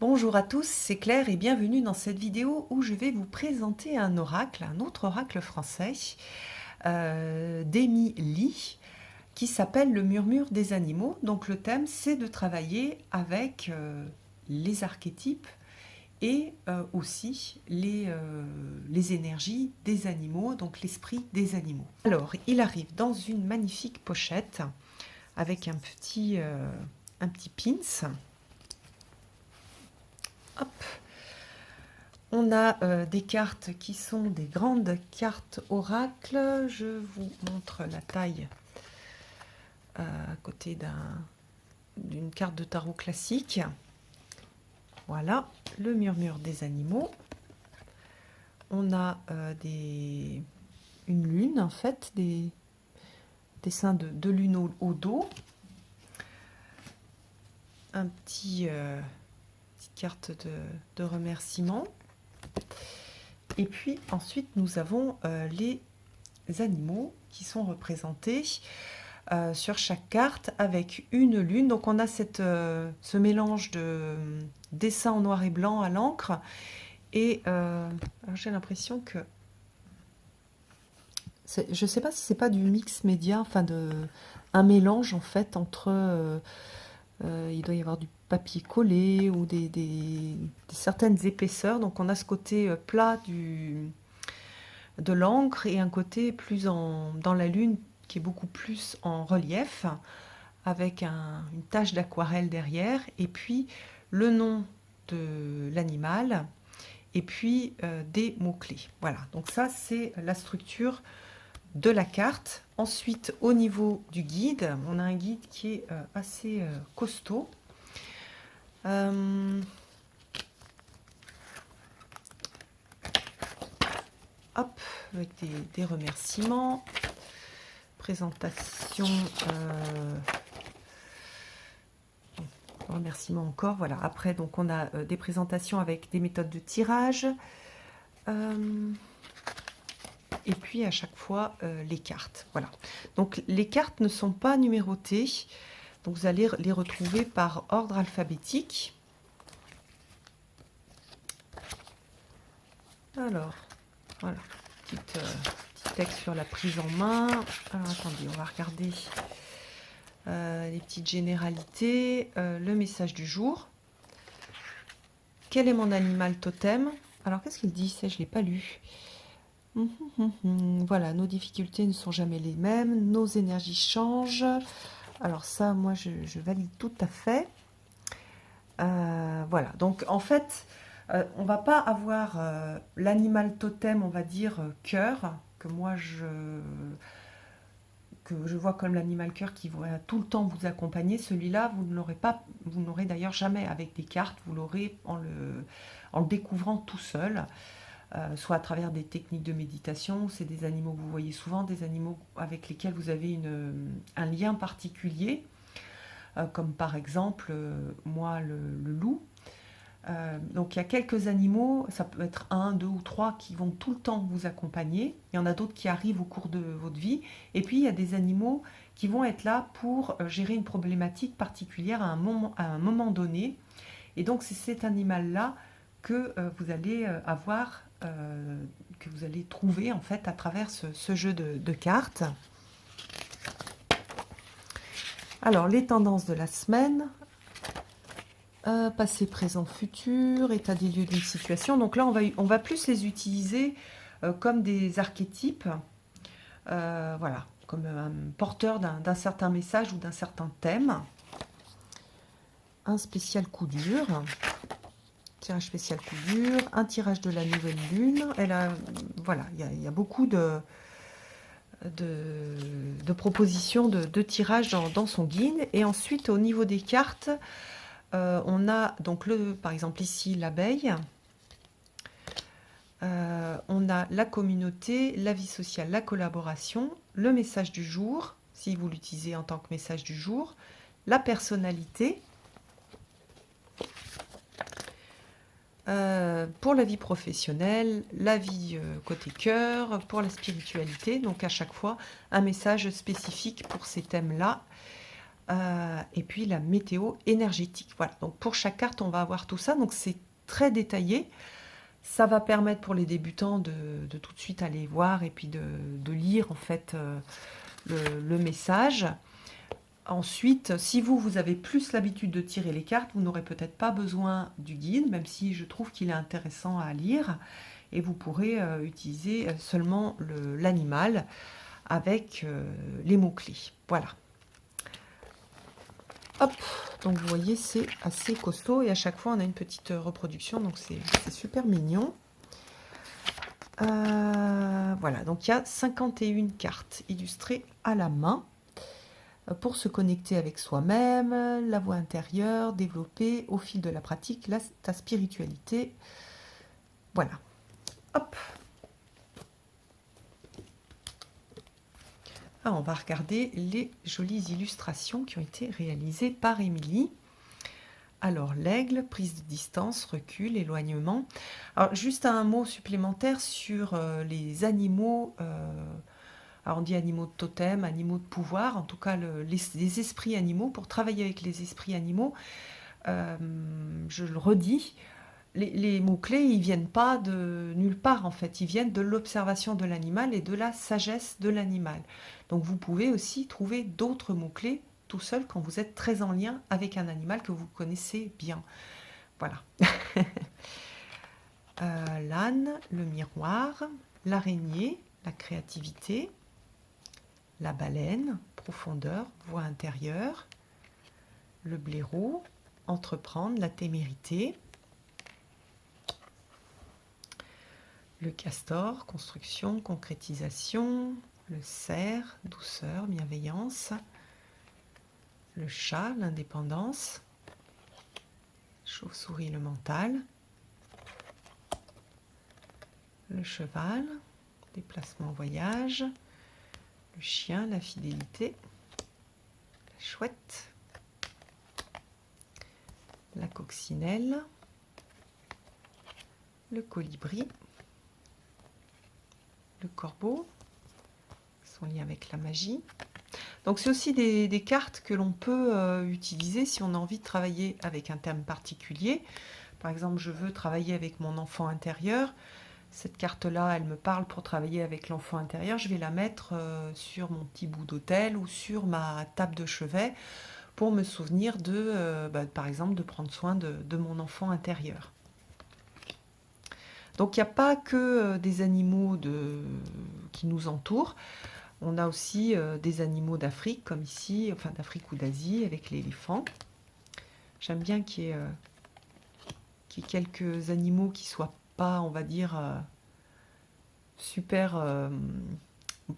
Bonjour à tous, c'est Claire et bienvenue dans cette vidéo où je vais vous présenter un oracle, un autre oracle français d'Émilie qui s'appelle le murmure des animaux. Donc le thème c'est de travailler avec les archétypes et aussi les énergies des animaux, donc l'esprit des animaux. Alors il arrive dans une magnifique pochette avec un petit pins. Hop. On a des cartes qui sont des grandes cartes oracles. Je vous montre la taille à côté d'une carte de tarot classique. Voilà, le murmure des animaux. On a une lune, en fait, des dessins de lune au dos. Petite carte de remerciement. Et puis ensuite, nous avons les animaux qui sont représentés sur chaque carte avec une lune. Donc on a ce mélange de dessin en noir et blanc à l'encre. Et j'ai l'impression que... Je ne sais pas si c'est pas du mix média, enfin un mélange en fait entre... il doit y avoir du papier collé ou certaines épaisseurs. Donc on a ce côté plat de l'encre et un côté plus dans la lune qui est beaucoup plus en relief avec une tache d'aquarelle derrière et puis le nom de l'animal et puis des mots-clés. Voilà, donc ça c'est la structure de la carte. Ensuite, au niveau du guide, on a un guide qui est assez costaud. Hop, avec des remerciements, présentation, remerciements encore. Voilà. Après, donc on a des présentations avec des méthodes de tirage. Et puis à chaque fois les cartes. Voilà. Donc les cartes ne sont pas numérotées. Donc vous allez les retrouver par ordre alphabétique. Alors, voilà. Petit texte sur la prise en main. Alors attendez, on va regarder les petites généralités. Le message du jour. Quel est mon animal totem? Alors qu'est-ce qu'il dit? Ça, je ne l'ai pas lu. Voilà, nos difficultés ne sont jamais les mêmes, nos énergies changent. Alors ça, moi, je valide tout à fait. Voilà, donc en fait, on va pas avoir l'animal totem, on va dire cœur, que moi je vois comme l'animal cœur qui va tout le temps vous accompagner. Celui-là, vous ne l'aurez pas, vous n'aurez d'ailleurs jamais avec des cartes, vous l'aurez en le découvrant tout seul. Soit à travers des techniques de méditation, c'est des animaux que vous voyez souvent, des animaux avec lesquels vous avez un lien particulier, comme par exemple moi le loup. Donc il y a quelques animaux, ça peut être un, deux ou trois qui vont tout le temps vous accompagner. Il y en a d'autres qui arrivent au cours de votre vie. Et puis il y a des animaux qui vont être là pour gérer une problématique particulière à un moment donné. Et donc c'est cet animal-là que vous allez avoir, que vous allez trouver en fait à travers ce jeu de cartes. Alors les tendances de la semaine, passé, présent, futur, état des lieux d'une situation. Donc là on va plus les utiliser comme des archétypes, voilà, comme un porteur d'un certain message ou d'un certain thème. Un spécial coup dur. Tirage spécial coup dur, un tirage de la nouvelle lune. Voilà, il y a beaucoup de propositions de tirages dans son guide. Et ensuite, au niveau des cartes, on a donc par exemple ici l'abeille. On a la communauté, la vie sociale, la collaboration, le message du jour, si vous l'utilisez en tant que message du jour, la personnalité. Pour la vie professionnelle, la vie côté cœur, pour la spiritualité, donc à chaque fois un message spécifique pour ces thèmes-là. et puis la météo énergétique. Voilà, donc pour chaque carte, on va avoir tout ça. Donc c'est très détaillé. Ça va permettre pour les débutants de tout de suite aller voir et puis de lire en fait le message. Ensuite, si vous avez plus l'habitude de tirer les cartes, vous n'aurez peut-être pas besoin du guide, même si je trouve qu'il est intéressant à lire. Et vous pourrez utiliser seulement l'animal avec les mots-clés. Voilà. Hop, donc vous voyez, c'est assez costaud et à chaque fois on a une petite reproduction, donc c'est super mignon. Voilà, donc il y a 51 cartes illustrées à la main pour se connecter avec soi-même, la voix intérieure, développer au fil de la pratique ta spiritualité. Voilà. Hop. Ah, on va regarder les jolies illustrations qui ont été réalisées par Émilie. Alors, l'aigle, prise de distance, recul, éloignement. Alors, juste un mot supplémentaire sur les animaux. Alors, on dit animaux de totem, animaux de pouvoir. En tout cas, les esprits animaux. Pour travailler avec les esprits animaux, je le redis, les mots-clés, ils viennent pas de nulle part, en fait. Ils viennent de l'observation de l'animal et de la sagesse de l'animal. Donc, vous pouvez aussi trouver d'autres mots-clés tout seul quand vous êtes très en lien avec un animal que vous connaissez bien. Voilà. L'âne, le miroir, l'araignée, la créativité, la baleine, profondeur, voix intérieure, le blaireau, entreprendre, la témérité, le castor, construction, concrétisation, le cerf, douceur, bienveillance, le chat, l'indépendance, chauve-souris, le mental, le cheval, déplacement, voyage, le chien, la fidélité, la chouette, la coccinelle, le colibri, le corbeau, son lien avec la magie. Donc c'est aussi des cartes que l'on peut utiliser si on a envie de travailler avec un thème particulier. Par exemple, je veux travailler avec mon enfant intérieur. Cette carte-là, elle me parle pour travailler avec l'enfant intérieur. Je vais la mettre sur mon petit bout d'autel ou sur ma table de chevet pour me souvenir par exemple, de prendre soin de mon enfant intérieur. Donc il n'y a pas que des animaux qui nous entourent. On a aussi des animaux d'Afrique, comme ici, enfin d'Afrique ou d'Asie, avec l'éléphant. J'aime bien qu'il y ait quelques animaux qui ne soient pas, on va dire, super...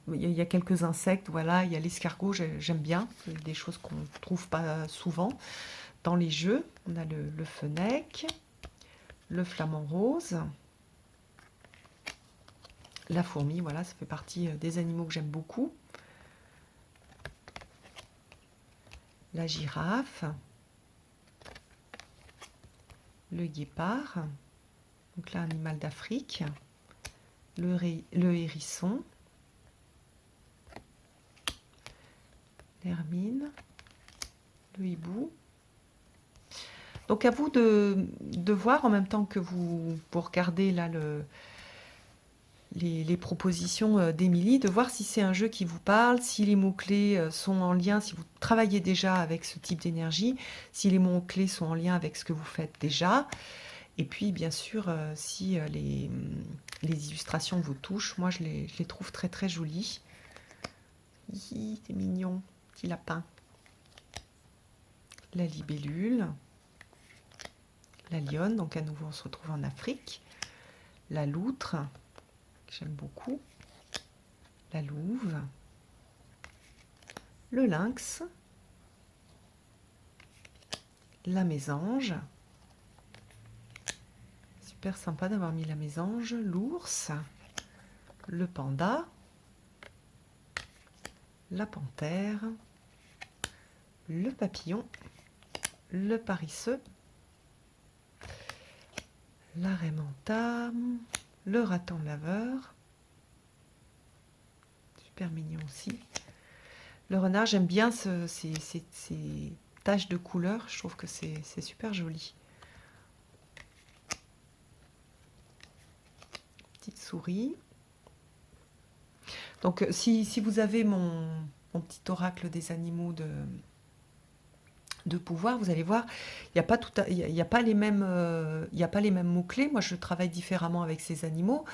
il y a quelques insectes, voilà, il y a l'escargot, j'aime bien, des choses qu'on ne trouve pas souvent dans les jeux. On a le fennec, le flamant rose, la fourmi, voilà, ça fait partie des animaux que j'aime beaucoup. La girafe, le guépard, donc là, animal d'Afrique, le hérisson, l'hermine, le hibou. Donc à vous de voir en même temps que vous regardez là les propositions d'Émilie, de voir si c'est un jeu qui vous parle, si les mots-clés sont en lien, si vous travaillez déjà avec ce type d'énergie, si les mots-clés sont en lien avec ce que vous faites déjà. Et puis, bien sûr, si les illustrations vous touchent, moi, je les trouve très, très jolies. C'est mignon, petit lapin. La libellule. La lionne, donc à nouveau, on se retrouve en Afrique. La loutre, que j'aime beaucoup. La louve. Le lynx. La mésange. Super sympa d'avoir mis la mésange. L'ours. Le panda. La panthère. Le papillon. Le paresseux. La raie manta. Le raton laveur. Super mignon aussi. Le renard, j'aime bien ces taches de couleur. Je trouve que c'est super joli. Petite souris. Donc, si vous avez mon petit oracle des animaux de pouvoir, vous allez voir, il n'y a pas il y a pas les mêmes, il y a pas les mêmes mots-clés. Moi, je travaille différemment avec ces animaux.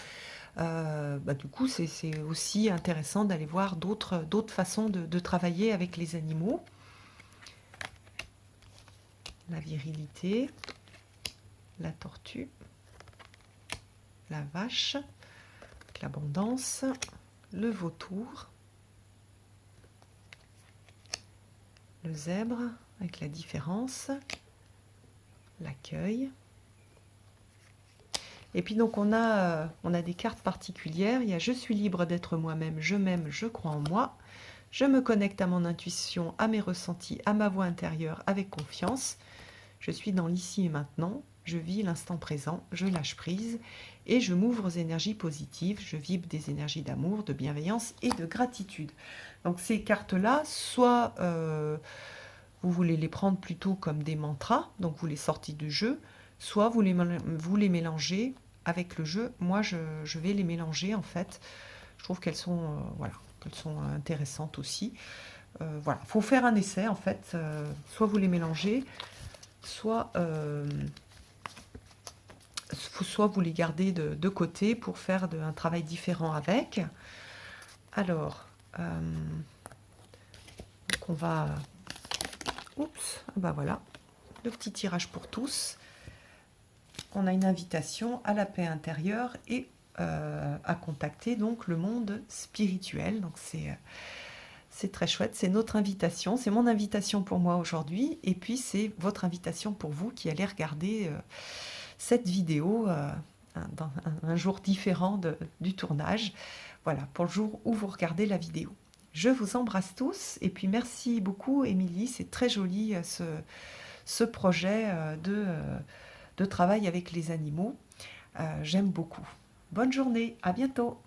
Du coup, c'est aussi intéressant d'aller voir d'autres façons de travailler avec les animaux. La virilité, la tortue, la vache, l'abondance, le vautour, le zèbre avec la différence, l'accueil. Et puis donc on a des cartes particulières. Il y a je suis libre d'être moi-même, je m'aime, je crois en moi. Je me connecte à mon intuition, à mes ressentis, à ma voix intérieure avec confiance. Je suis dans l'ici et maintenant. Je vis l'instant présent, je lâche prise et je m'ouvre aux énergies positives. Je vibre des énergies d'amour, de bienveillance et de gratitude. Donc ces cartes-là, soit vous voulez les prendre plutôt comme des mantras, donc vous les sortez du jeu, soit vous les mélangez avec le jeu. Moi, je vais les mélanger en fait. Je trouve qu'elles sont, voilà, qu'elles sont intéressantes aussi. Voilà, il faut faire un essai en fait. Soit vous les mélangez, soit vous les gardez de côté pour faire un travail différent avec. Alors, donc on va... Oups, bah voilà, le petit tirage pour tous. On a une invitation à la paix intérieure et à contacter donc le monde spirituel. Donc c'est très chouette, c'est notre invitation, c'est mon invitation pour moi aujourd'hui, et puis c'est votre invitation pour vous qui allez regarder cette vidéo dans un jour différent du tournage. Voilà, pour le jour où vous regardez la vidéo. Je vous embrasse tous, et puis merci beaucoup Émilie, c'est très joli ce projet de travail avec les animaux. J'aime beaucoup. Bonne journée, à bientôt.